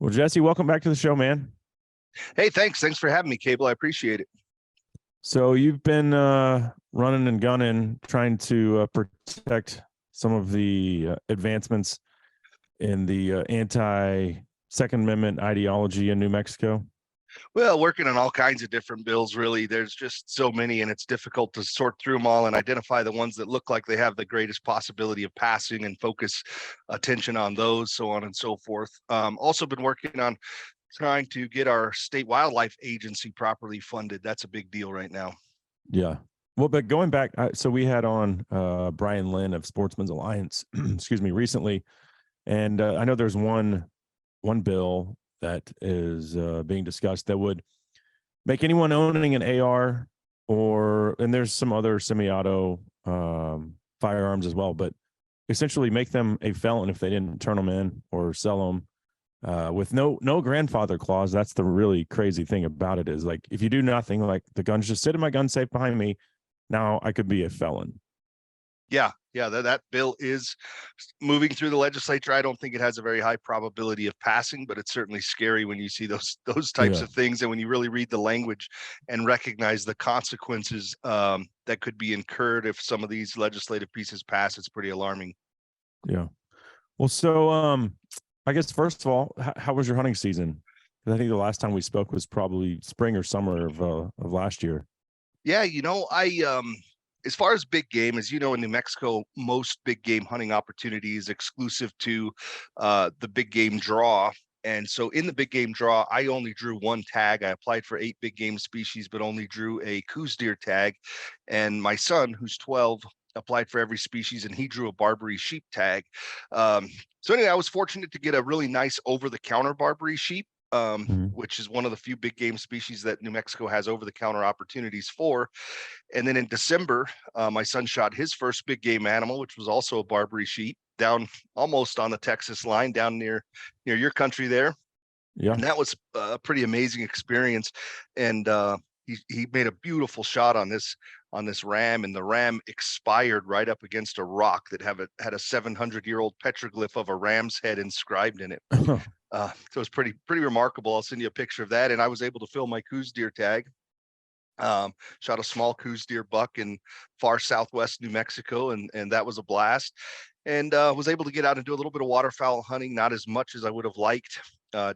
Well, Jesse, welcome back to the show, man. Hey, thanks. Thanks for having me, Cable. I appreciate it. So you've been running and gunning, trying to protect some of the advancements in the anti-Second Amendment ideology in New Mexico. Well, working on all kinds of different bills, really. There's just so many, and it's difficult to sort through them all and identify the ones that look like they have the greatest possibility of passing and focus attention on those, so on and so forth. Also been working on trying to get our state wildlife agency properly funded. That's a big deal right now. Yeah. Well, but going back, so we had on Brian Lynn of Sportsman's Alliance, excuse me, recently, and I know there's one bill that is being discussed that would make anyone owning an AR and there's some other semi-auto firearms as well, but essentially make them a felon if they didn't turn them in or sell them. With no grandfather clause. That's the really crazy thing about it, is like, if you do nothing, like the guns just sit in my gun safe behind me, now I could be a felon. Yeah, that bill is moving through the legislature. I don't think it has a very high probability of passing, but it's certainly scary when you see those types of things, and when you really read the language and recognize the consequences that could be incurred if some of these legislative pieces pass. It's pretty alarming. Yeah. Well, so I guess first of all, how was your hunting season? I think the last time we spoke was probably spring or summer of last year. Yeah, as far as big game, as you know, in New Mexico, most big game hunting opportunities exclusive to the big game draw. And so in the big game draw, I only drew one tag. I applied for 8 big game species, but only drew a Coues deer tag. And my son, who's 12, applied for every species, and he drew a Barbary sheep tag. So anyway, I was fortunate to get a really nice over-the-counter Barbary sheep, which is one of the few big game species that New Mexico has over-the-counter opportunities for. And then in December, my son shot his first big game animal, which was also a Barbary sheep, down almost on the Texas line, down near your country there. Yeah. And that was a pretty amazing experience. And he made a beautiful shot on this ram, and the ram expired right up against a rock that had a 700-year-old petroglyph of a ram's head inscribed in it. So it's pretty remarkable. I'll send you a picture of that. And I was able to fill my Coues deer tag. Shot a small Coues deer buck in far southwest New Mexico, and that was a blast. And was able to get out and do a little bit of waterfowl hunting, not as much as I would have liked.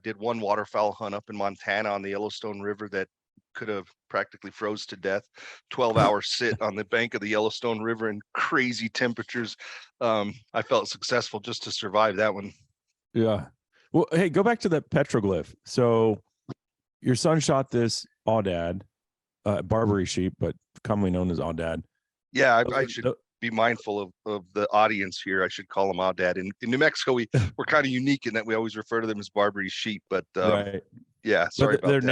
Did one waterfowl hunt up in Montana on the Yellowstone River that could have practically froze to death. 12-hour sit on the bank of the Yellowstone River in crazy temperatures. I felt successful just to survive that one. Yeah. Well, hey, go back to that petroglyph. So your son shot this aoudad, Barbary sheep, but commonly known as aoudad. Yeah, I should be mindful of the audience here. I should call them aoudad. In New Mexico, we're kind of unique in that we always refer to them as Barbary sheep. But right. Yeah, sorry about they're that.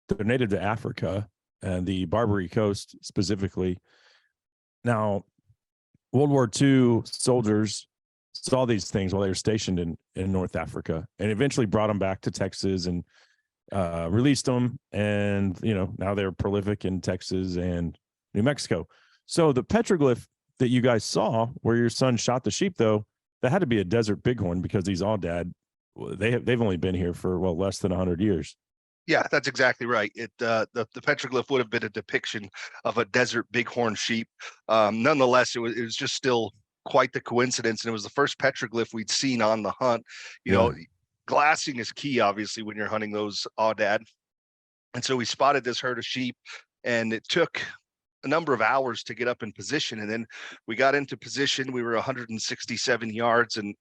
They're native to Africa and the Barbary Coast specifically. Now, World War II soldiers saw these things while they were stationed in North Africa, and eventually brought them back to Texas and released them. And now they're prolific in Texas and New Mexico. So the petroglyph that you guys saw where your son shot the sheep, though, that had to be a desert bighorn, because these aoudad, they've only been here for less than 100 years. Yeah, that's exactly right. The petroglyph would have been a depiction of a desert bighorn sheep. Nonetheless, it was just still quite the coincidence, and it was the first petroglyph we'd seen on the hunt. Glassing is key, obviously, when you're hunting those aoudad. And so we spotted this herd of sheep, and it took a number of hours to get up in position. And then we got into position. We were 167 yards, and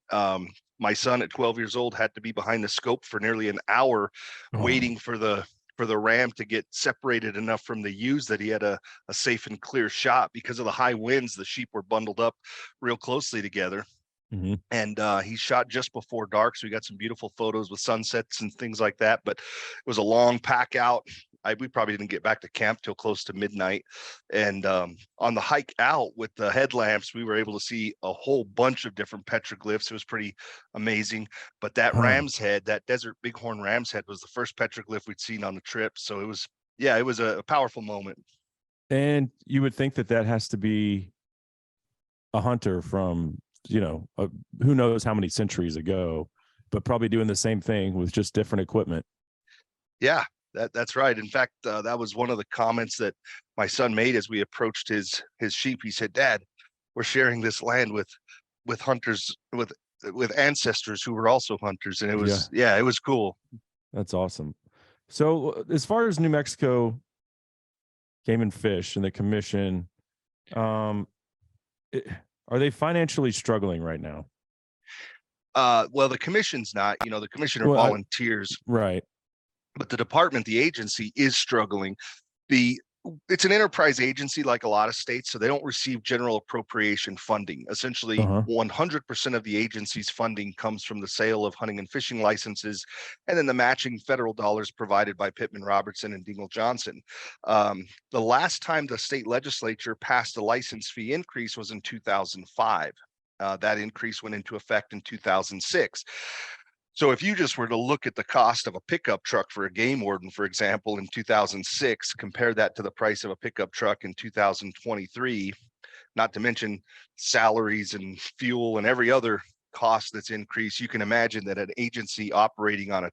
my son at 12 years old had to be behind the scope for nearly an hour, waiting for the ram to get separated enough from the ewes that he had a safe and clear shot. Because of the high winds, the sheep were bundled up real closely together. Mm-hmm. And he shot just before dark, so we got some beautiful photos with sunsets and things like that. But it was a long pack out. We probably didn't get back to camp till close to midnight. And on the hike out with the headlamps, we were able to see a whole bunch of different petroglyphs. It was pretty amazing. But that ram's head, that desert bighorn ram's head, was the first petroglyph we'd seen on the trip. So it was a powerful moment. And you would think that has to be a hunter from, who knows how many centuries ago, but probably doing the same thing with just different equipment. Yeah, that's right. In fact, that was one of the comments that my son made as we approached his sheep. He said, "Dad, we're sharing this land with hunters with ancestors who were also hunters," and it was it was cool. That's awesome. So as far as New Mexico Game and Fish and the commission, are they financially struggling right now? Well, the commission's not. The commission are Well, volunteers, right. but the department, the agency, is struggling. It's an enterprise agency like a lot of states, so they don't receive general appropriation funding. Essentially, 100% of the agency's funding comes from the sale of hunting and fishing licenses, and then the matching federal dollars provided by Pittman Robertson and Dingell Johnson. The last time the state legislature passed a license fee increase was in 2005. That increase went into effect in 2006. So if you just were to look at the cost of a pickup truck for a game warden, for example, in 2006, compare that to the price of a pickup truck in 2023, not to mention salaries and fuel and every other cost that's increased, you can imagine that an agency operating on a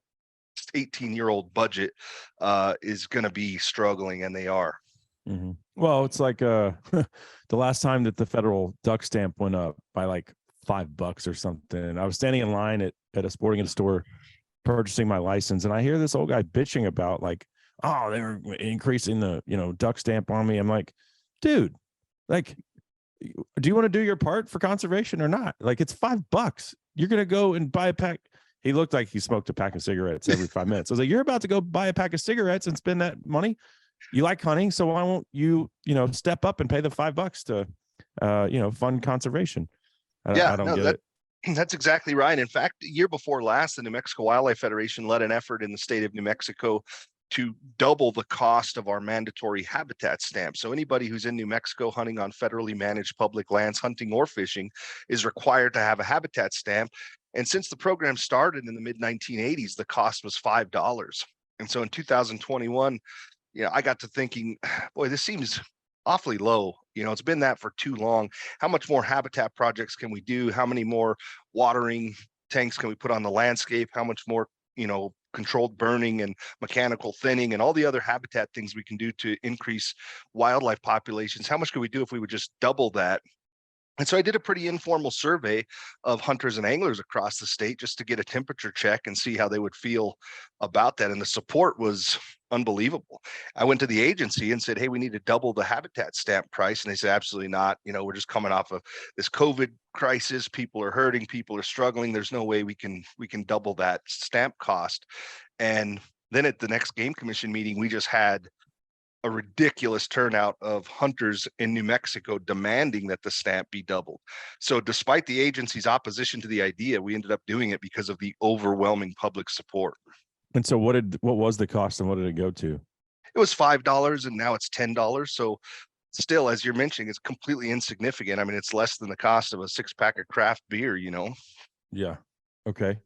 18-year-old budget is going to be struggling, and they are. Mm-hmm. Well, it's like the last time that the federal duck stamp went up by like $5 or something. I was standing in line at a sporting goods store purchasing my license, and I hear this old guy bitching about like, oh, they were increasing the duck stamp on me. I'm like, dude, like, do you want to do your part for conservation or not? Like, it's $5. You're gonna go and buy a pack. He looked like he smoked a pack of cigarettes every 5 minutes. I was like, you're about to go buy a pack of cigarettes and spend that money. You like hunting, so why won't you step up and pay the $5 to fund conservation? I don't get it. That's exactly right. In fact, the year before last, the New Mexico Wildlife Federation led an effort in the state of New Mexico to double the cost of our mandatory habitat stamp. So anybody who's in New Mexico hunting on federally managed public lands, hunting or fishing, is required to have a habitat stamp. And since the program started in the mid-1980s, the cost was $5. And so in 2021, I got to thinking, boy, this seems awfully low. It's been that for too long. How much more habitat projects can we do? How many more watering tanks can we put on the landscape? How much more, controlled burning and mechanical thinning and all the other habitat things we can do to increase wildlife populations? How much could we do if we would just double that? And so I did a pretty informal survey of hunters and anglers across the state just to get a temperature check and see how they would feel about that. And the support was unbelievable. I went to the agency and said, hey, we need to double the habitat stamp price. And they said, absolutely not. We're just coming off of this COVID crisis. People are hurting. People are struggling. There's no way we can double that stamp cost. And then at the next game commission meeting, we just had a ridiculous turnout of hunters in New Mexico demanding that the stamp be doubled. So despite the agency's opposition to the idea, we ended up doing it because of the overwhelming public support. And so what was the cost and what did it go to? It was $5 and now it's $10. So still, as you're mentioning, it's completely insignificant. I mean, it's less than the cost of a 6-pack of craft beer, Yeah. Okay.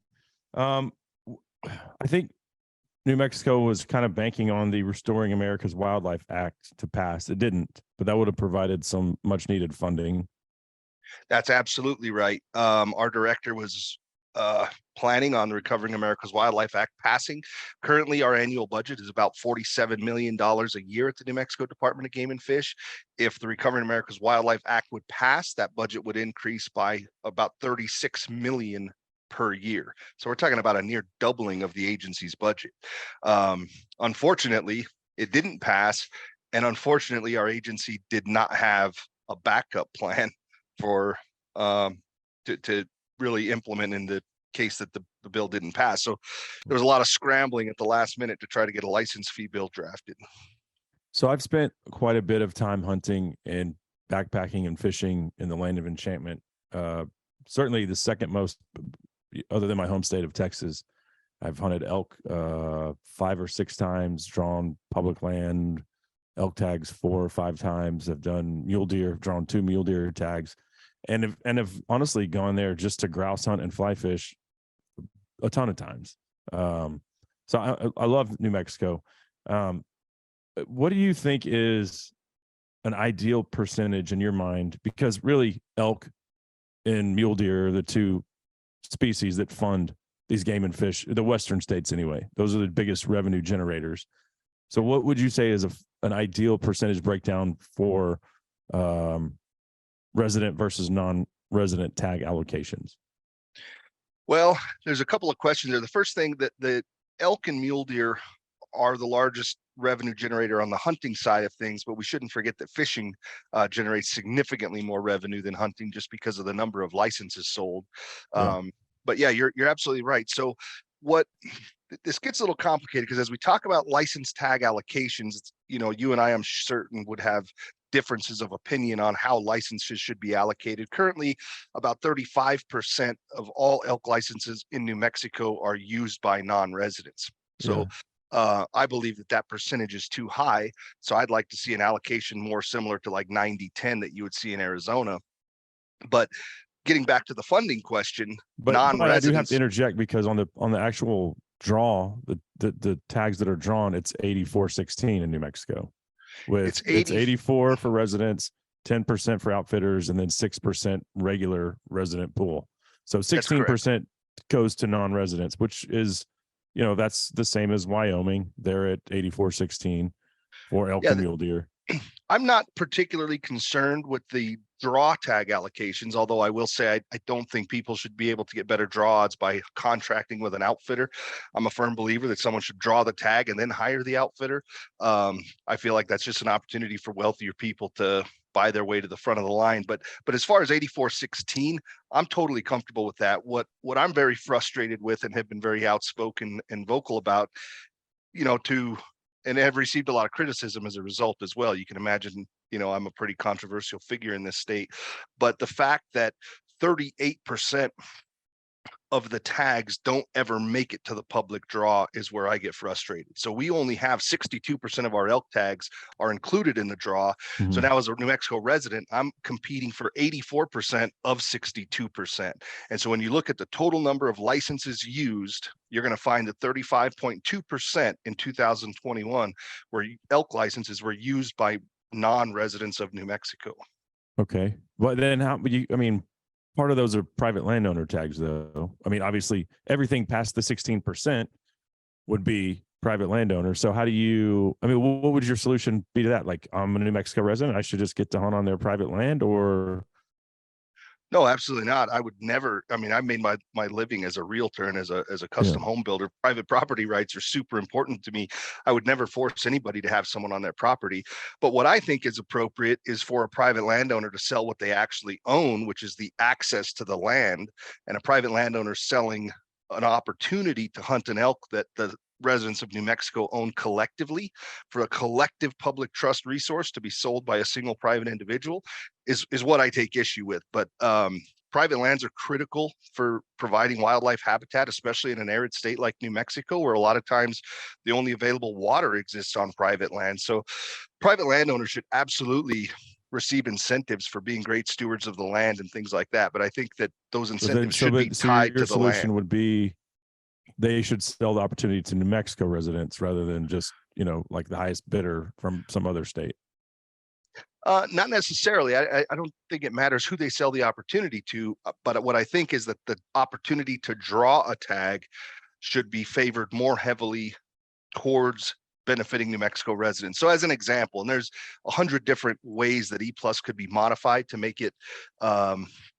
I think New Mexico was kind of banking on the Restoring America's Wildlife Act to pass. It didn't, but that would have provided some much needed funding. That's absolutely right. Our director was planning on the Recovering America's Wildlife Act passing. Currently, our annual budget is about $47 million a year at the New Mexico Department of Game and Fish. If the Recovering America's Wildlife Act would pass, that budget would increase by about $36 million per year. So we're talking about a near doubling of the agency's budget. Unfortunately, it didn't pass. And unfortunately, our agency did not have a backup plan for to really implement in the case that the bill didn't pass. So there was a lot of scrambling at the last minute to try to get a license fee bill drafted. So I've spent quite a bit of time hunting and backpacking and fishing in the land of enchantment. Certainly the second most, other than my home state of Texas. I've hunted elk 5 or 6 times, drawn public land elk tags 4 or 5 times. I've done mule deer, drawn 2 mule deer tags, and have honestly gone there just to grouse hunt and fly fish a ton of times. So I love New Mexico. What do you think is an ideal percentage in your mind? Because really elk and mule deer are the 2 species that fund these game and fish, the Western states anyway. Those are the biggest revenue generators. So what would you say is an ideal percentage breakdown for resident versus non-resident tag allocations? Well, there's a couple of questions there. The first thing, that the elk and mule deer are the largest revenue generator on the hunting side of things, but we shouldn't forget that fishing generates significantly more revenue than hunting, just because of the number of licenses sold. Yeah. But yeah, you're absolutely right. So what this gets a little complicated, because as we talk about license tag allocations, you and I, I'm certain, would have differences of opinion on how licenses should be allocated. Currently, about 35% of all elk licenses in New Mexico are used by non-residents. So I believe that percentage is too high. So I'd like to see an allocation more similar to like 90-10 that you would see in Arizona. But getting back to the funding question, but I do have to interject, because on the actual draw, the tags that are drawn, it's 84-16 in New Mexico. It's 84 for residents, 10% for outfitters, and then 6% regular resident pool. So 16% goes to non-residents, which is, that's the same as Wyoming. They're at 84-16 for elk and mule deer. I'm not particularly concerned with the draw tag allocations, although I will say I don't think people should be able to get better draw odds by contracting with an outfitter. I'm a firm believer that someone should draw the tag and then hire the outfitter. I feel like that's just an opportunity for wealthier people to buy their way to the front of the line. But as far as 84-16, I'm totally comfortable with that. What I'm very frustrated with, and have been very outspoken and vocal about, and have received a lot of criticism as a result as well. You can imagine, I'm a pretty controversial figure in this state, but the fact that 38% of the tags don't ever make it to the public draw is where I get frustrated. So we only have 62% of our elk tags are included in the draw. So now, as a New Mexico resident, I'm competing for 84% of 62%. And so when you look at the total number of licenses used, you're going to find that 35.2% in 2021 where elk licenses were used by non-residents of New Mexico. Okay. But then part of those are private landowner tags, though. Obviously everything past the 16% would be private landowner. So how do you, what would your solution be to that? Like, I'm a New Mexico resident, I should just get to hunt on their private land? Or no, absolutely not. I would never. I made my living as a realtor and as a custom home builder. Private property rights are super important to me. I would never force anybody to have someone on their property. But what I think is appropriate is for a private landowner to sell what they actually own, which is the access to the land, and a private landowner selling an opportunity to hunt an elk that the residents of New Mexico own collectively, for a collective public trust resource to be sold by a single private individual is what I take issue with. But private lands are critical for providing wildlife habitat, especially in an arid state like New Mexico, where a lot of times the only available water exists on private land. So private landowners should absolutely receive incentives for being great stewards of the land and things like that. But I think that those incentives should be tied to the land. Your solution would be they should sell the opportunity to New Mexico residents rather than just, like the highest bidder from some other state. Not necessarily. I don't think it matters who they sell the opportunity to, but what I think is that the opportunity to draw a tag should be favored more heavily towards benefiting New Mexico residents. So as an example, and there's 100 different ways that E+ could be modified to make it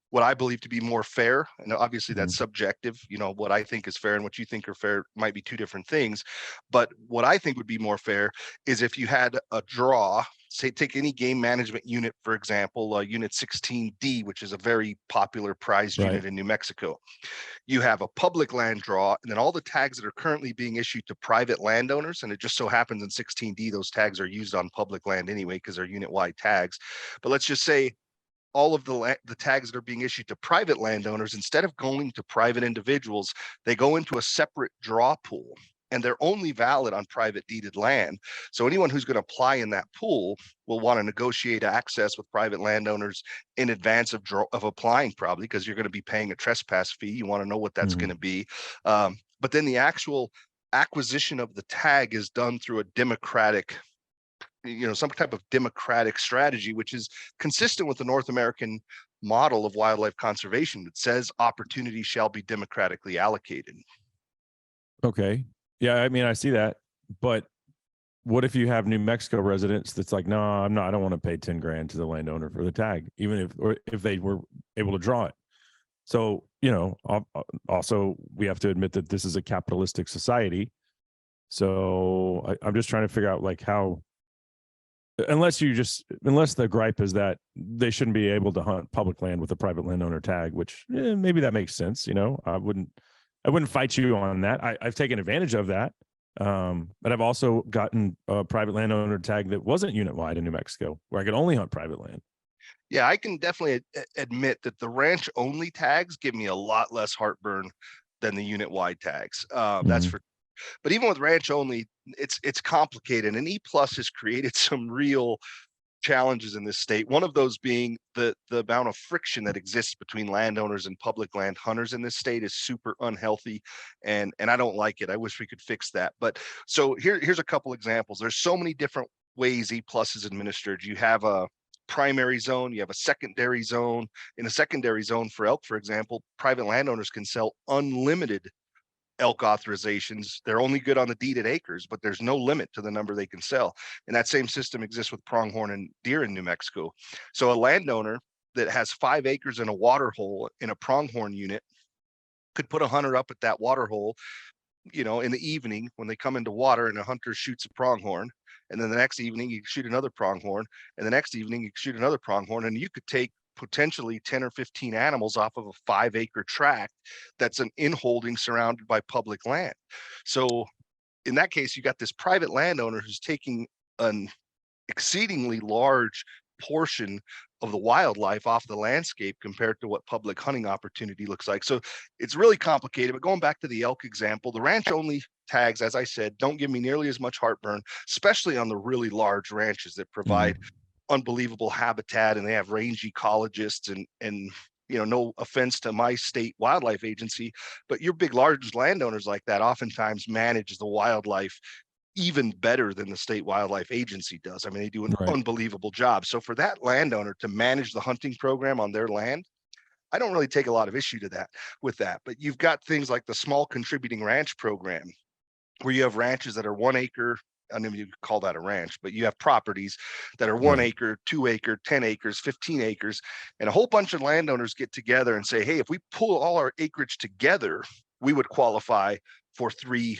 what I believe to be more fair. And obviously that's subjective. What I think is fair and what you think are fair might be two different things. But what I think would be more fair is if you had a draw, say, take any game management unit, for example, unit 16D, which is a very popular prized unit in New Mexico. You have a public land draw, and then all the tags that are currently being issued to private landowners, and it just so happens in 16D, those tags are used on public land anyway, because they're unit-wide tags. But let's just say all of the tags that are being issued to private landowners, instead of going to private individuals, they go into a separate draw pool, and they're only valid on private deeded land. So anyone who's going to apply in that pool will want to negotiate access with private landowners in advance of applying, probably, because you're going to be paying a trespass fee. You want to know what that's going to be. But then the actual acquisition of the tag is done through a democratic, some type of democratic strategy, which is consistent with the North American model of wildlife conservation that says opportunity shall be democratically allocated. Okay. Yeah, I mean, I see that, but what if you have New Mexico residents that's like, no, I'm not, I don't want to pay 10 grand to the landowner for the tag, even if they were able to draw it. So, also we have to admit that this is a capitalistic society. So I'm just trying to figure out like how, unless the gripe is that they shouldn't be able to hunt public land with a private landowner tag, which maybe that makes sense. I wouldn't fight you on that. I've taken advantage of that. But I've also gotten a private landowner tag that wasn't unit wide in New Mexico, where I could only hunt private land. Yeah, I can definitely admit that the ranch only tags give me a lot less heartburn than the unit wide tags. That's for, but even with ranch only, it's complicated, and E Plus has created some real challenges in this state. One of those being the amount of friction that exists between landowners and public land hunters in this state is super unhealthy, and I don't like it. I wish we could fix that. But so here's a couple examples. There's so many different ways E Plus is administered. You have a primary zone, you have a secondary zone. In a secondary zone for elk, for example, private landowners can sell unlimited elk authorizations. They're only good on the deeded acres, but there's no limit to the number they can sell. And that same system exists with pronghorn and deer in New Mexico. So a landowner that has 5 acres in a water hole in a pronghorn unit could put a hunter up at that water hole, in the evening when they come into water, and a hunter shoots a pronghorn. And then the next evening you shoot another pronghorn, and the next evening you shoot another pronghorn, and you could take potentially 10 or 15 animals off of a 5-acre tract that's an inholding surrounded by public land. So in that case, you got this private landowner who's taking an exceedingly large portion of the wildlife off the landscape compared to what public hunting opportunity looks like. So it's really complicated. But going back to the elk example, the ranch only tags, as I said, don't give me nearly as much heartburn, especially on the really large ranches that provide unbelievable habitat, and they have range ecologists, and no offense to my state wildlife agency, but your big large landowners like that oftentimes manage the wildlife even better than the state wildlife agency does. I mean, they do an unbelievable job. So for that landowner to manage the hunting program on their land, I don't really take a lot of issue to that with that. But you've got things like the small contributing ranch program, where you have ranches that are 1 acre. I don't know if you call that a ranch, but you have properties that are 1 acre, 2 acre, 10 acres, 15 acres, and a whole bunch of landowners get together and say, hey, if we pull all our acreage together, we would qualify for 3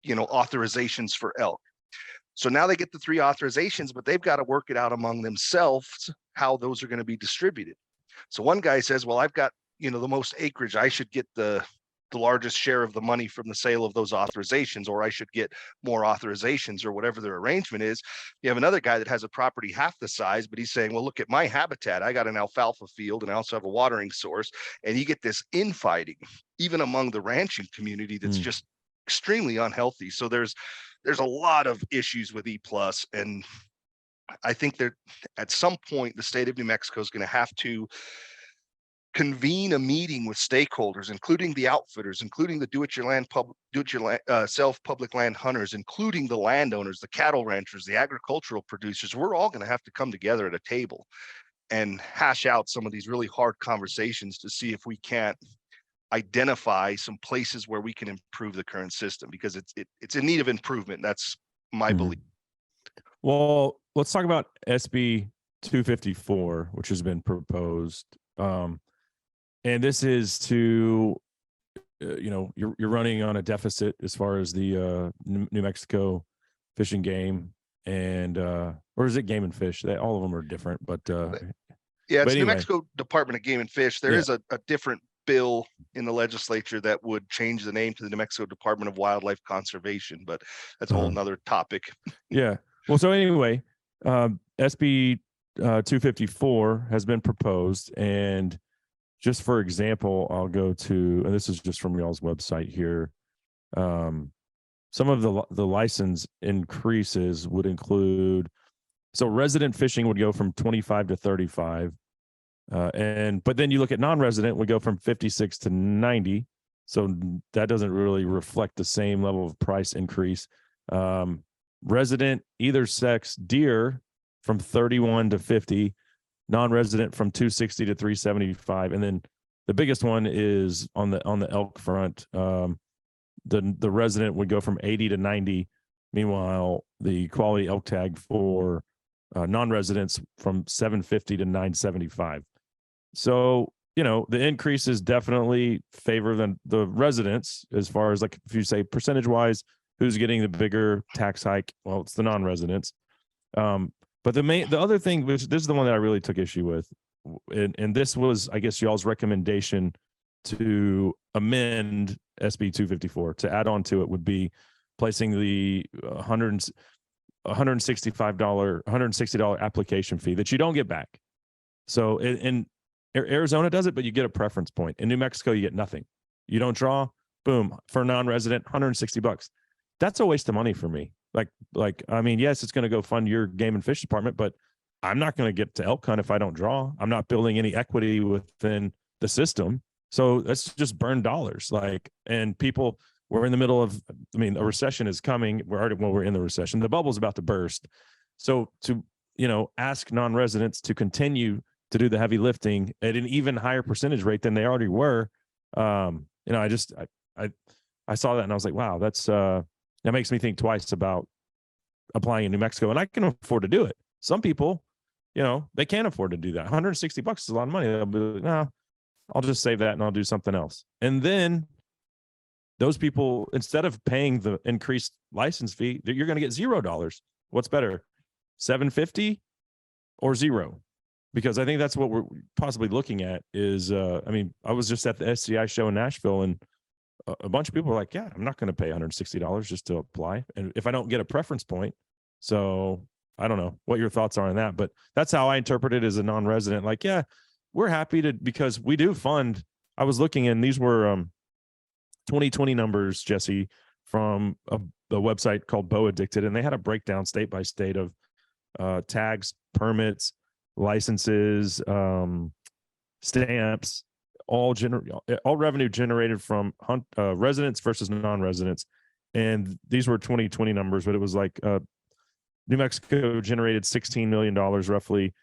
authorizations for elk. So now they get the 3 authorizations, but they've got to work it out among themselves how those are going to be distributed. So one guy says, well, I've got the most acreage, I should get the largest share of the money from the sale of those authorizations, or I should get more authorizations, or whatever their arrangement is. You have another guy that has a property half the size, but he's saying, well, look at my habitat, I got an alfalfa field and I also have a watering source. And you get this infighting even among the ranching community that's just extremely unhealthy. So there's a lot of issues with E Plus, and I think that at some point the state of New Mexico is going to have to convene a meeting with stakeholders, including the outfitters, including the do-it-yourself public land hunters, including the landowners, the cattle ranchers, the agricultural producers. We're all going to have to come together at a table and hash out some of these really hard conversations to see if we can't identify some places where we can improve the current system, because it's in need of improvement. That's my belief. Well, let's talk about SB 254, which has been proposed. And this is to, you're running on a deficit as far as the New Mexico Fish and Game, and or is it Game and Fish? All of them are different, but yeah, it's New Mexico Department of Game and Fish. There is a different bill in the legislature that would change the name to the New Mexico Department of Wildlife Conservation, but that's a whole nother topic. Yeah. Well, so anyway, SB 254 has been proposed, and just for example, I'll go to, and this is just from y'all's website here. Some of the license increases would include, so resident fishing would go from 25 to 35. But then you look at non-resident would go from 56 to 90. So that doesn't really reflect the same level of price increase. Resident either sex deer from 31 to 50, non-resident from 260 to 375. And then the biggest one is on the elk front. the resident would go from 80 to 90. Meanwhile, the quality elk tag for non-residents from 750 to 975. So, the increase is definitely favor than the residents as far as, like, if you say percentage wise, who's getting the bigger tax hike? Well, it's the non-residents. But the other thing, which this is the one that I really took issue with, and this was, I guess, y'all's recommendation to amend SB 254 to add on to it, would be placing the $160 application fee that you don't get back. So in Arizona does it, but you get a preference point. In New Mexico, you get nothing. You don't draw, boom, for a non-resident, $160. That's a waste of money for me. I mean, yes, it's going to go fund your game and fish department, but I'm not going to get to elk hunt if I don't draw. I'm not building any equity within the system. So let's just burn dollars. And people, we're in the middle of, a recession is coming. We're in the recession. The bubble's about to burst. So to, ask non-residents to continue to do the heavy lifting at an even higher percentage rate than they already were. I saw that and I was like, wow, that makes me think twice about applying in New Mexico, and I can afford to do it. Some people, they can't afford to do that. $160 is a lot of money. They'll be like, no, I'll just save that and I'll do something else. And then those people, instead of paying the increased license fee, you're going to get $0. What's better, $750 or zero? Because I think that's what we're possibly looking at is, I was just at the SCI show in Nashville, and a bunch of people were like, yeah, I'm not going to pay $160 just to apply. And if I don't get a preference point. So I don't know what your thoughts are on that, but that's how I interpret it as a non-resident. Like, yeah, we're happy to, because we do fund. I was looking, and these were 2020 numbers, Jesse, from a website called Bow Addicted. And they had a breakdown state by state of tags, permits, licenses, stamps, all revenue generated from residents versus non-residents. And these were 2020 numbers, but it was like New Mexico generated $16 million, roughly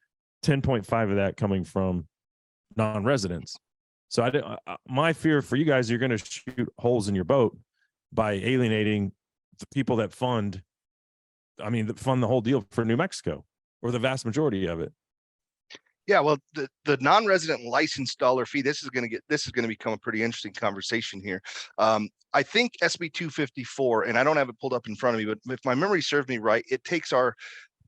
10.5 of that coming from non-residents. So my fear for you guys, you're going to shoot holes in your boat by alienating the people that fund the whole deal for New Mexico, or the vast majority of it. Yeah, well, the non-resident license dollar fee, this is going to become a pretty interesting conversation here. I think SB 254, and I don't have it pulled up in front of me, but if my memory serves me right, it takes our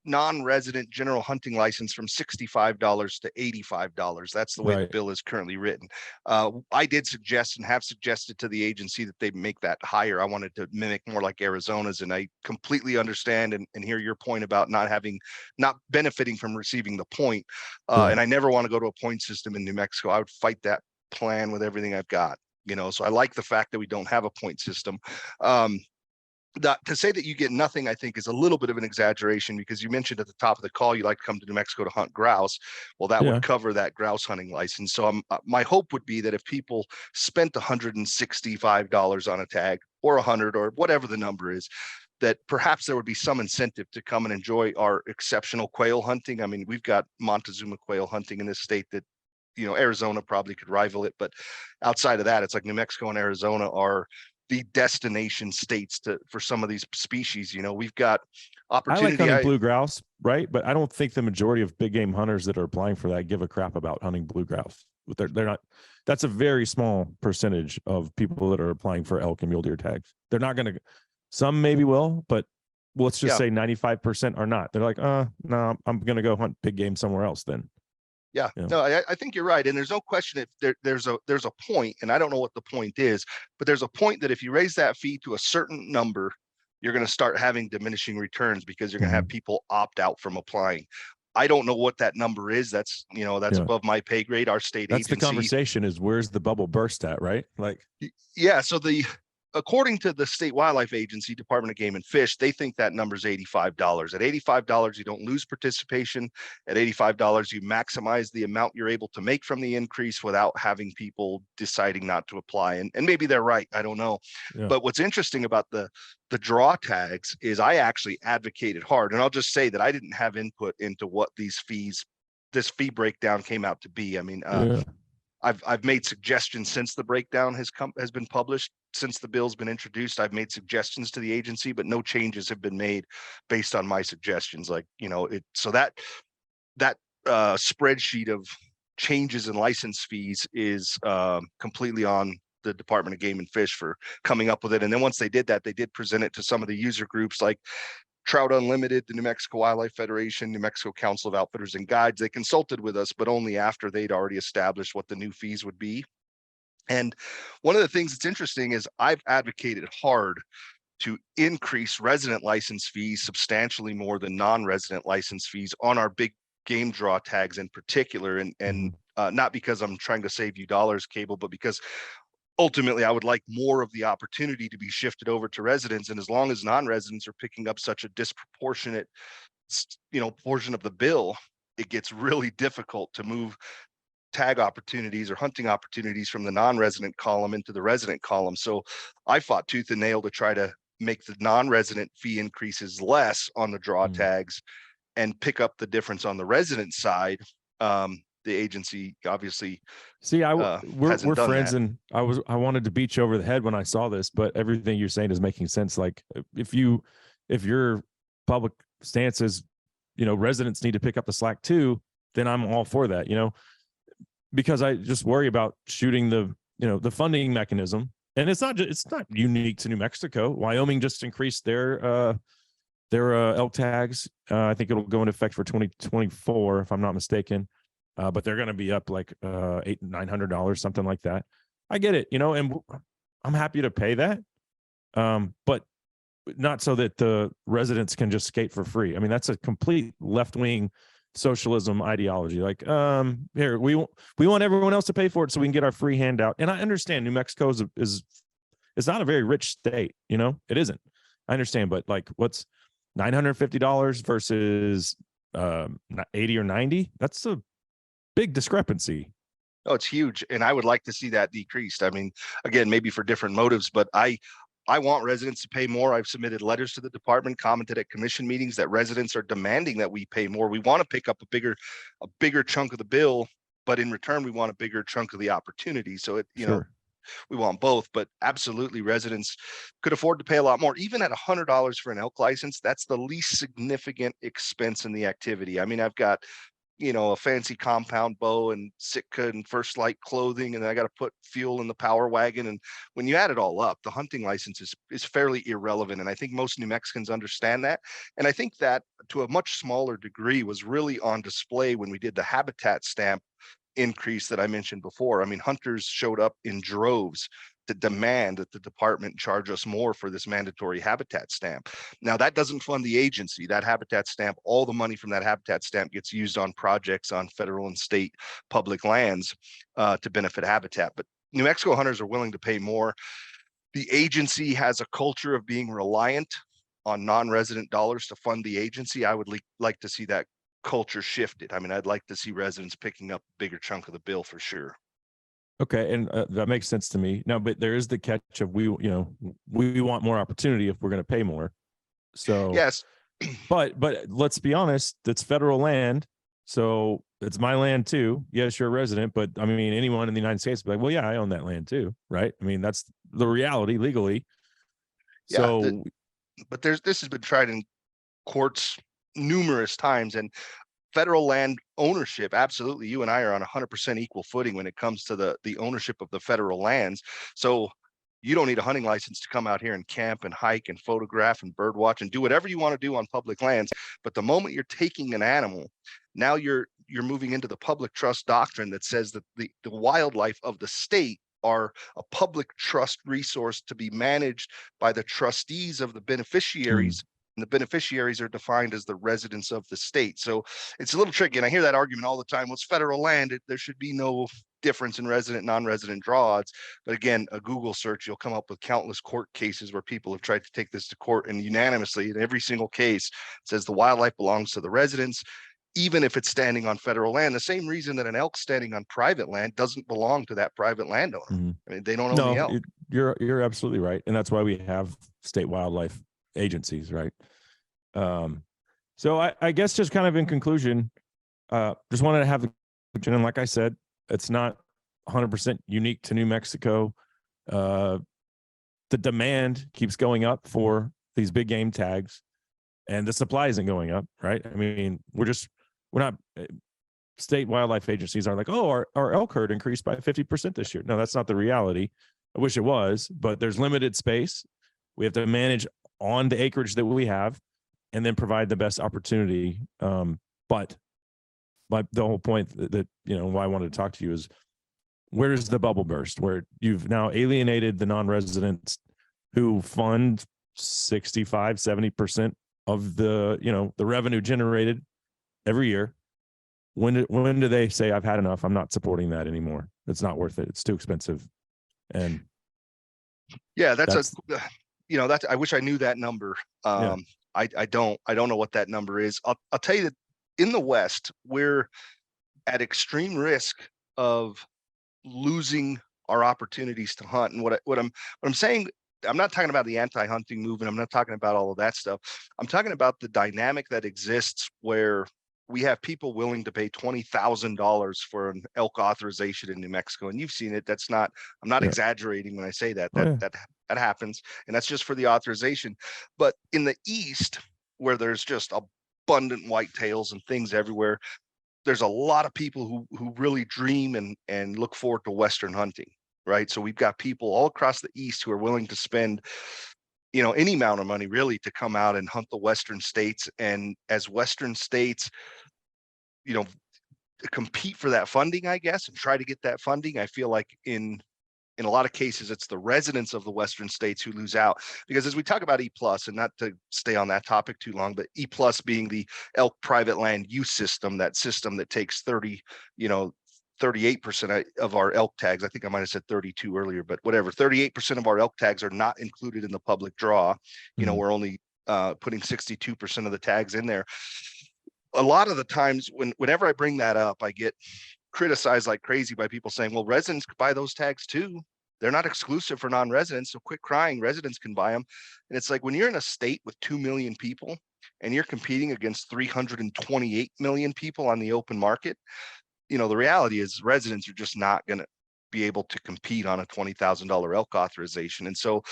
non-resident general hunting license from $65 to $85. That's the way the bill is currently written. I did suggest and have suggested to the agency that they make that higher. I wanted to mimic more like Arizona's, and I completely understand and hear your point about not benefiting from receiving the point. And I never want to go to a point system in New Mexico. I would fight that plan with everything I've got. So I like the fact that we don't have a point system. To say that you get nothing, I think, is a little bit of an exaggeration, because you mentioned at the top of the call you like to come to New Mexico to hunt grouse. Well, that would cover that grouse hunting license. So my hope would be that if people spent $165 on a tag, or $100, or whatever the number is, that perhaps there would be some incentive to come and enjoy our exceptional quail hunting. We've got Montezuma quail hunting in this state that, Arizona probably could rival it. But outside of that, it's like New Mexico and Arizona are the destination states for some of these species. We've got opportunity. I like hunting blue grouse, right? But I don't think the majority of big game hunters that are applying for that give a crap about hunting blue grouse. They're not. That's a very small percentage of people that are applying for elk and mule deer tags. They're not going to. Some maybe will, but let's just say 95% are not. They're like, no, I'm going to go hunt big game somewhere else then. Yeah, no, I think you're right. And there's no question if there's a point, and I don't know what the point is, but there's a point that if you raise that fee to a certain number, you're going to start having diminishing returns, because you're going to have people opt out from applying. I don't know what that number is. That's above my pay grade. Our state agency. That's the conversation, is where's the bubble burst at, right? So according to the State Wildlife Agency, Department of Game and Fish, they think that number is $85. At $85, you don't lose participation. At $85, you maximize the amount you're able to make from the increase without having people deciding not to apply. And maybe they're right. I don't know. Yeah. But what's interesting about the draw tags is I actually advocated hard. And I'll just say that I didn't have input into what this fee breakdown came out to be. I've made suggestions since the breakdown has been published. Since the bill's been introduced, I've made suggestions to the agency, but no changes have been made based on my suggestions. Like, so that spreadsheet of changes in license fees is completely on the Department of Game and Fish for coming up with it. And then once they did that, they did present it to some of the user groups like Trout Unlimited, the New Mexico Wildlife Federation, New Mexico Council of Outfitters and Guides. They consulted with us, but only after they'd already established what the new fees would be. And one of the things that's interesting is I've advocated hard to increase resident license fees substantially more than non-resident license fees on our big game draw tags in particular. And not because I'm trying to save you dollars, Cable, but because ultimately I would like more of the opportunity to be shifted over to residents. And as long as non-residents are picking up such a disproportionate, portion of the bill, it gets really difficult to move tag opportunities or hunting opportunities from the non-resident column into the resident column. So I fought tooth and nail to try to make the non-resident fee increases less on the draw tags and pick up the difference on the resident side. The agency obviously we're friends, that. and I wanted to beat you over the head when I saw this, but everything you're saying is making sense. Like if your public stance is, residents need to pick up the slack too, then I'm all for that, because I just worry about shooting the funding mechanism. And it's not unique to New Mexico. Wyoming just increased their elk tags. I think it'll go into effect for 2024, if I'm not mistaken. But they're going to be up like $800-900, something like that. I get it, and I'm happy to pay that, but not so that the residents can just skate for free. I mean, that's a complete left-wing socialism ideology. Like, here we want everyone else to pay for it so we can get our free handout. And I understand New Mexico is not a very rich state. It isn't. I understand, but like, what's $950 versus 80 or 90? That's a big discrepancy. Oh, it's huge. And I would like to see that decreased. I mean, again, maybe for different motives, but I want residents to pay more. I've submitted letters to the department, commented at commission meetings that residents are demanding that we pay more. We want to pick up a bigger chunk of the bill, but in return, we want a bigger chunk of the opportunity. So we want both, but absolutely residents could afford to pay a lot more. Even at $100 for an elk license, that's the least significant expense in the activity. I mean, I've got a fancy compound bow and Sitka and First Light clothing, and I got to put fuel in the power wagon. And when you add it all up, the hunting license is fairly irrelevant. And I think most New Mexicans understand that. And I think that to a much smaller degree was really on display when we did the habitat stamp increase that I mentioned before. I mean, hunters showed up in droves to demand that the department charge us more for this mandatory habitat stamp. Now, that doesn't fund the agency. That habitat stamp, all the money from that habitat stamp gets used on projects on federal and state public lands to benefit habitat. But New Mexico hunters are willing to pay more. The agency has a culture of being reliant on non-resident dollars to fund the agency. I would like to see that culture shifted. I mean, I'd like to see residents picking up a bigger chunk of the bill for sure. Okay, and that makes sense to me. Now, but there is the catch of we want more opportunity if we're going to pay more. So yes, but let's be honest, that's federal land, so it's my land too. Yes, you're a resident, but I mean, anyone in the United States will be like, well, yeah, I own that land too, right? I mean, that's the reality legally. Yeah, so, but this has been tried in courts numerous times, and federal land ownership, absolutely, you and I are on 100% equal footing when it comes to the ownership of the federal lands. So you don't need a hunting license to come out here and camp and hike and photograph and bird watch and do whatever you want to do on public lands. But the moment you're taking an animal, now you're moving into the public trust doctrine that says that the wildlife of the state are a public trust resource to be managed by the trustees of the beneficiaries. And the beneficiaries are defined as the residents of the state. So it's a little tricky. And I hear that argument all the time. Well, it's federal land. There should be no difference in resident, non-resident draw odds. But again, a Google search, you'll come up with countless court cases where people have tried to take this to court, and unanimously in every single case says the wildlife belongs to the residents, even if it's standing on federal land. The same reason that an elk standing on private land doesn't belong to that private landowner. I mean, they don't own the elk. You're absolutely right. And that's why we have state wildlife agencies, right? So I guess just kind of in conclusion, just wanted to have the, and like I said, it's not 100% unique to New Mexico. The demand keeps going up for these big game tags, and the supply isn't going up, right? I mean, we're not, state wildlife agencies are like, oh, our elk herd increased by 50% this year. No, that's not the reality. I wish it was, but there's limited space. We have to manage on the acreage that we have and then provide the best opportunity. But the whole point that why I wanted to talk to you is, where's the bubble burst, where you've now alienated the non-residents who fund 65-70% of the revenue generated every year. When do they say, I've had enough, I'm not supporting that anymore, it's not worth it, it's too expensive? And yeah, that's I wish I knew that number. Yeah. I don't know what that number is. I'll tell you that in the West, we're at extreme risk of losing our opportunities to hunt. And what I'm saying, I'm not talking about the anti-hunting movement. I'm not talking about all of that stuff. I'm talking about the dynamic that exists where we have people willing to pay $20,000 for an elk authorization in New Mexico. And you've seen it. I'm not exaggerating when I say that. That happens. And that's just for the authorization. But in the East, where there's just abundant whitetails and things everywhere, there's a lot of people who really dream and look forward to Western hunting, right? So we've got people all across the East who are willing to spend, any amount of money really to come out and hunt the Western states. And as Western states, compete for that funding, I guess, and try to get that funding, I feel like in a lot of cases, it's the residents of the Western states who lose out. Because as we talk about E+, and not to stay on that topic too long, but E+ being the elk private land use system, that system that takes 38% of our elk tags. I think I might have said 32 earlier, but whatever, 38% of our elk tags are not included in the public draw. We're only putting 62% of the tags in there. A lot of the times whenever I bring that up, I get criticized like crazy by people saying, well, residents could buy those tags too. They're not exclusive for non-residents, so quit crying, residents can buy them. And it's like, when you're in a state with 2 million people and you're competing against 328 million people on the open market, the reality is residents are just not going to be able to compete on a $20,000 elk authorization. And so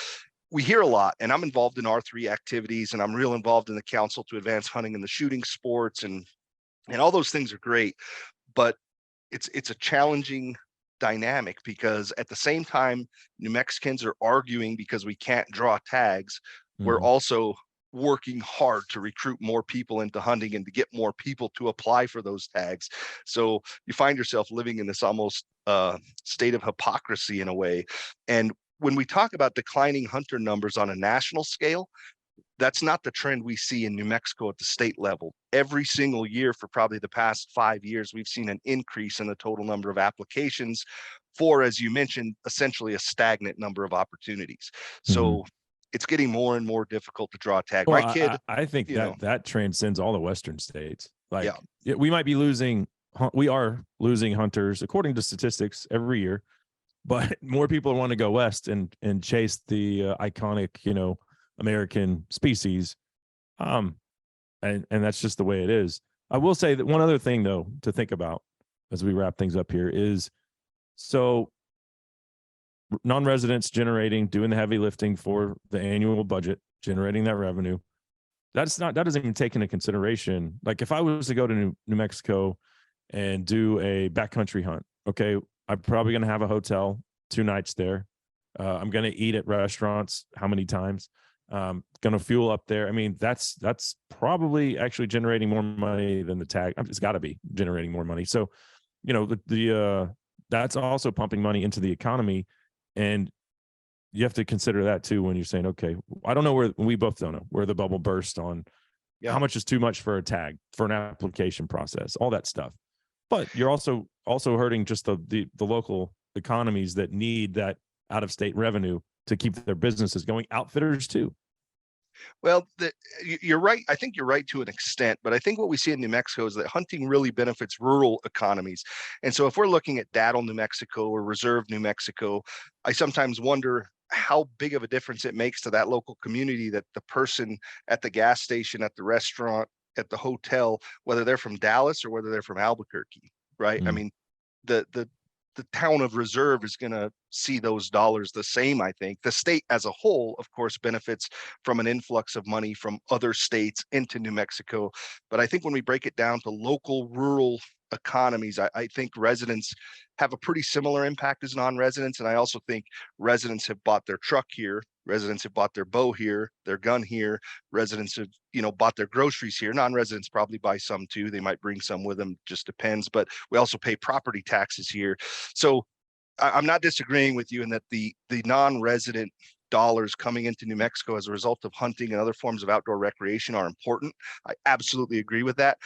we hear a lot, and I'm involved in R3 activities, and I'm real involved in the Council to Advance Hunting and the Shooting Sports, and all those things are great, but it's a challenging dynamic, because at the same time New Mexicans are arguing because we can't draw tags, we're also working hard to recruit more people into hunting and to get more people to apply for those tags. So you find yourself living in this almost state of hypocrisy in a way. And when we talk about declining hunter numbers on a national scale, that's not the trend we see in New Mexico at the state level. Every single year for probably the past 5 years, we've seen an increase in the total number of applications for, as you mentioned, essentially a stagnant number of opportunities. So it's getting more and more difficult to draw a tag. Well, My kid, I think that transcends all the Western states. Like, we are losing hunters according to statistics every year, but more people want to go west and chase the iconic, American species. And that's just the way it is. I will say that one other thing, though, to think about as we wrap things up here is, so non-residents doing the heavy lifting for the annual budget, generating that revenue. That doesn't even take into consideration, like, if I was to go to New Mexico and do a backcountry hunt, okay, I'm probably going to have a hotel 2 nights there. I'm going to eat at restaurants how many times? Going to fuel up there. I mean, that's probably actually generating more money than the tag. It's got to be generating more money. So, that's also pumping money into the economy, and you have to consider that too when you're saying, okay, I don't know we both don't know where the bubble burst on how much is too much for a tag, for an application process, all that stuff. But you're also hurting just the local economies that need that out of state revenue to keep their businesses going. Outfitters too. Well, you're right. I think you're right to an extent, but I think what we see in New Mexico is that hunting really benefits rural economies. And so if we're looking at Daddle, New Mexico, or Reserve, New Mexico, I sometimes wonder how big of a difference it makes to that local community that the person at the gas station, at the restaurant, at the hotel, whether they're from Dallas or whether they're from Albuquerque, right? I mean, the the town of Reserve is going to see those dollars the same. I think the state as a whole, of course, benefits from an influx of money from other states into New Mexico. But I think when we break it down to local rural economies, I think residents have a pretty similar impact as non-residents. And I also think residents have bought their truck here. Residents have bought their bow here, their gun here. Residents have, bought their groceries here. Non-residents probably buy some too. They might bring some with them, just depends. But we also pay property taxes here. So I'm not disagreeing with you in that the non-resident dollars coming into New Mexico as a result of hunting and other forms of outdoor recreation are important. I absolutely agree with that.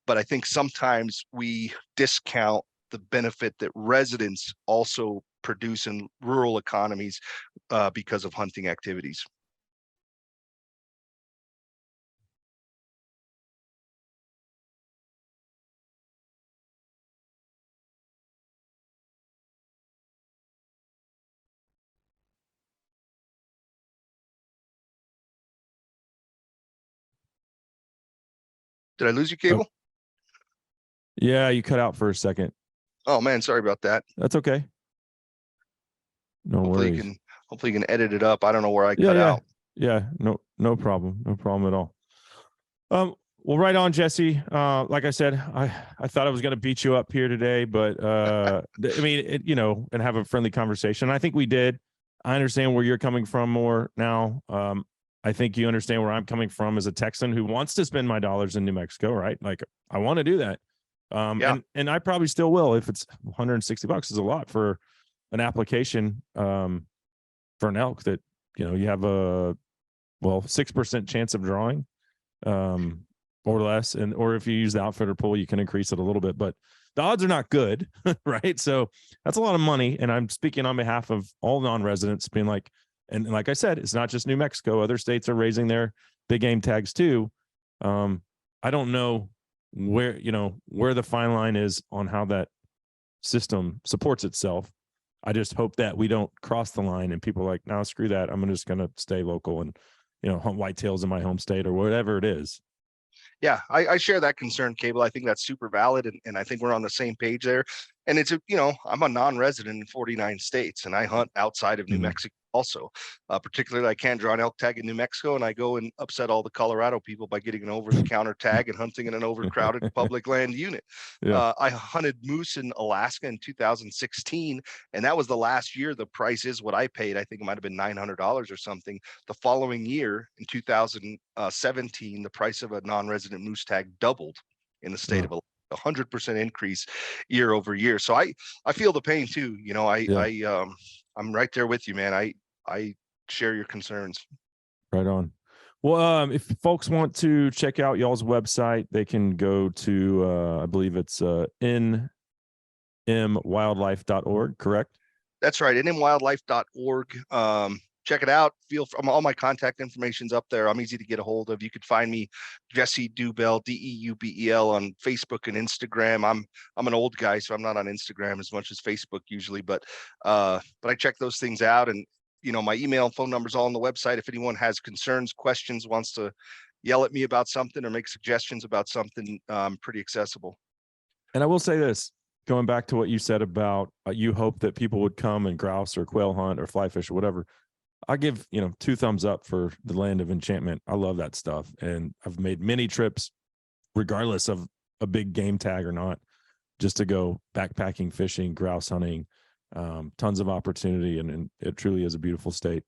But I think sometimes we discount the benefit that residents also produce in rural economies because of hunting activities. Did I lose you, Cable? Yeah, you cut out for a second. Oh man, sorry about that. That's okay. No worries. Hopefully you can edit it up. I don't know where I cut out. Yeah, no problem. No problem at all. Well, right on, Jesse. Like I said, I thought I was going to beat you up here today, but I mean, and have a friendly conversation. I think we did. I understand where you're coming from more now. I think you understand where I'm coming from as a Texan who wants to spend my dollars in New Mexico, right? Like I want to do that. And I probably still will if it's $160 is a lot for an application for an elk that, you have a 6% chance of drawing or less. Or if you use the outfitter pool, you can increase it a little bit, but the odds are not good. Right. So that's a lot of money. And I'm speaking on behalf of all non-residents being like, and like I said, it's not just New Mexico. Other states are raising their big game tags too. I don't know where the fine line is on how that system supports itself. I just hope that we don't cross the line and people are like, no, screw that. I'm just going to stay local and, hunt whitetails in my home state or whatever it is. Yeah, I share that concern, Cable. I think that's super valid. And I think we're on the same page there. And it's, I'm a non-resident in 49 states and I hunt outside of New Mexico also. Particularly, I can't draw an elk tag in New Mexico and I go and upset all the Colorado people by getting an over-the-counter tag and hunting in an overcrowded public land unit. Yeah. I hunted moose in Alaska in 2016, and that was the last year. The price is what I paid. I think it might have been $900 or something. The following year, in 2017, the price of a non-resident moose tag doubled in the state of Alaska. 100% increase year over year. So I feel the pain too. I'm right there with you, man. I share your concerns. Right on. Well, if folks want to check out y'all's website, they can go to I believe it's nmwildlife.org, correct? That's right, nmwildlife.org. Check it out. All my contact information's up there. I'm easy to get a hold of. You could find me, Jesse Deubel, Deubel, on Facebook and Instagram. I'm an old guy, so I'm not on Instagram as much as Facebook usually, but I check those things out. And my email and phone number's all on the website. If anyone has concerns, questions, wants to yell at me about something or make suggestions about something, I'm pretty accessible. And I will say this, going back to what you said about you hope that people would come and grouse or quail hunt or fly fish or whatever. I give, 2 thumbs up for the Land of Enchantment. I love that stuff. And I've made many trips, regardless of a big game tag or not, just to go backpacking, fishing, grouse hunting, tons of opportunity. And it truly is a beautiful state.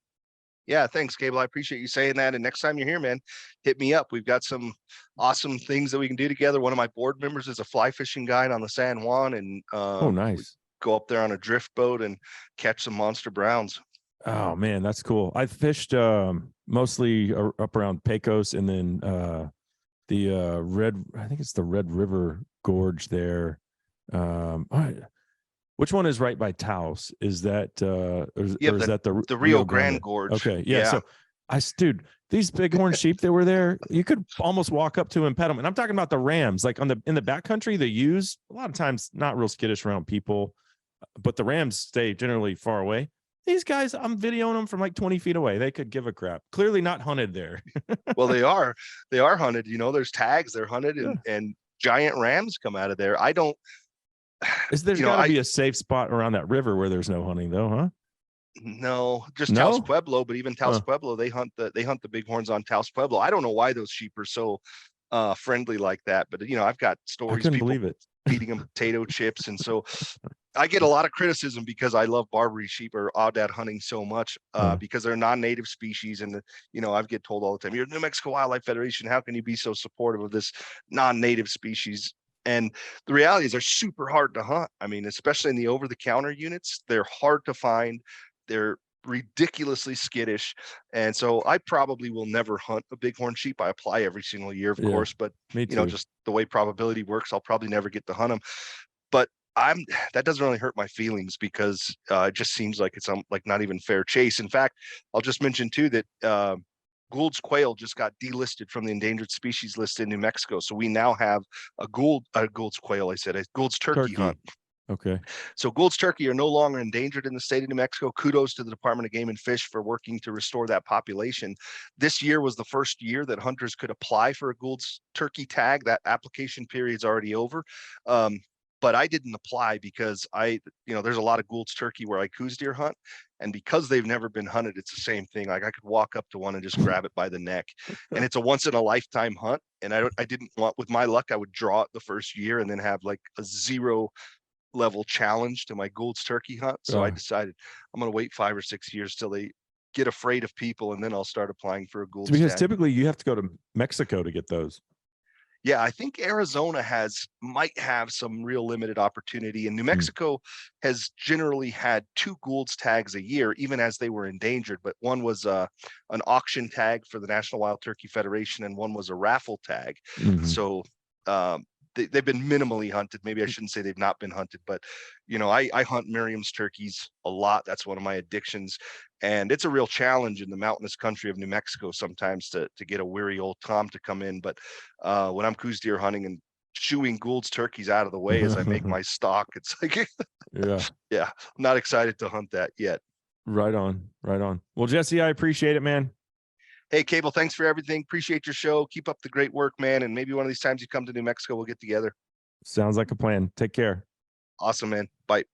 Yeah, thanks, Cable. I appreciate you saying that. And next time you're here, man, hit me up. We've got some awesome things that we can do together. One of my board members is a fly fishing guide on the San Juan. And oh, nice. Go up there on a drift boat and catch some monster browns. Oh man, that's cool. I fished mostly up around Pecos and then I think it's the Red River Gorge there. Which one is right by Taos? Is that or is that the Rio Grande Gorge? Okay, yeah. So dude, these bighorn sheep that were there, you could almost walk up to and pet them. And I'm talking about the rams, like in the backcountry, the ewes, a lot of times not real skittish around people, but the rams stay generally far away. These guys, I'm videoing them from like 20 feet away. They could give a crap. Clearly not hunted there. Well, they are hunted. There's tags. They're hunted, and giant rams come out of there. There's you know, got to I be a safe spot around that river where there's no hunting, though, huh? no, just Taos No. Pueblo, but even Taos Huh. Pueblo, they hunt the bighorns on Taos Pueblo. I don't know why those sheep are so friendly like that, but you know, I've got I stories couldn't people believe it. feeding them potato chips, and so I get a lot of criticism because I love Barbary sheep or aoudad hunting so much because they're non-native species, and you know, I get told all the time, "You're New Mexico Wildlife Federation. How can you be so supportive of this non-native species?" And the reality is, they're super hard to hunt. I mean, especially in the over-the-counter units, they're hard to find. They're ridiculously skittish, and so I probably will never hunt a bighorn sheep. I apply every single year, of Yeah, course, but me you know, too. just the way probability works, I'll probably never get to hunt them. But I'm that doesn't really hurt my feelings because it just seems like it's like not even fair chase. In fact, I'll just mention too that Gould's quail just got delisted from the endangered species list in New Mexico. So we now have a Gould's quail. I said a Gould's turkey hunt. Okay. So Gould's turkey are no longer endangered in the state of New Mexico. Kudos to the Department of Game and Fish for working to restore that population. This year was the first year that hunters could apply for a Gould's turkey tag. That application period's already over. But I didn't apply because there's a lot of Gould's turkey where I coos deer hunt. And because they've never been hunted, it's the same thing. Like I could walk up to one and just grab it by the neck. And it's a once in a lifetime hunt. And I didn't want, with my luck, I would draw it the first year and then have like a 0 level challenge to my Gould's turkey hunt. So I decided I'm going to wait 5 or 6 years till they get afraid of people, and then I'll start applying for a Gould's because tag. typically you have to go to Mexico to get those. Yeah, I think Arizona might have some real limited opportunity, and New Mexico has generally had 2 Gould's tags a year, even as they were endangered. But one was an auction tag for the National Wild Turkey Federation, and one was a raffle tag. So they've been minimally hunted. Maybe I shouldn't say they've not been hunted, but you know, I hunt Merriam's turkeys a lot. That's one of my addictions, and it's a real challenge in the mountainous country of New Mexico sometimes to get a weary old Tom to come in. But when I'm coos deer hunting and shooing Gould's turkeys out of the way as I make my stalk, it's like, yeah, I'm not excited to hunt that yet. Right on. Well, Jesse, I appreciate it, man. Hey, Cable, thanks for everything. Appreciate your show. Keep up the great work, man. And maybe one of these times you come to New Mexico, we'll get together. Sounds like a plan. Take care. Awesome, man. Bye.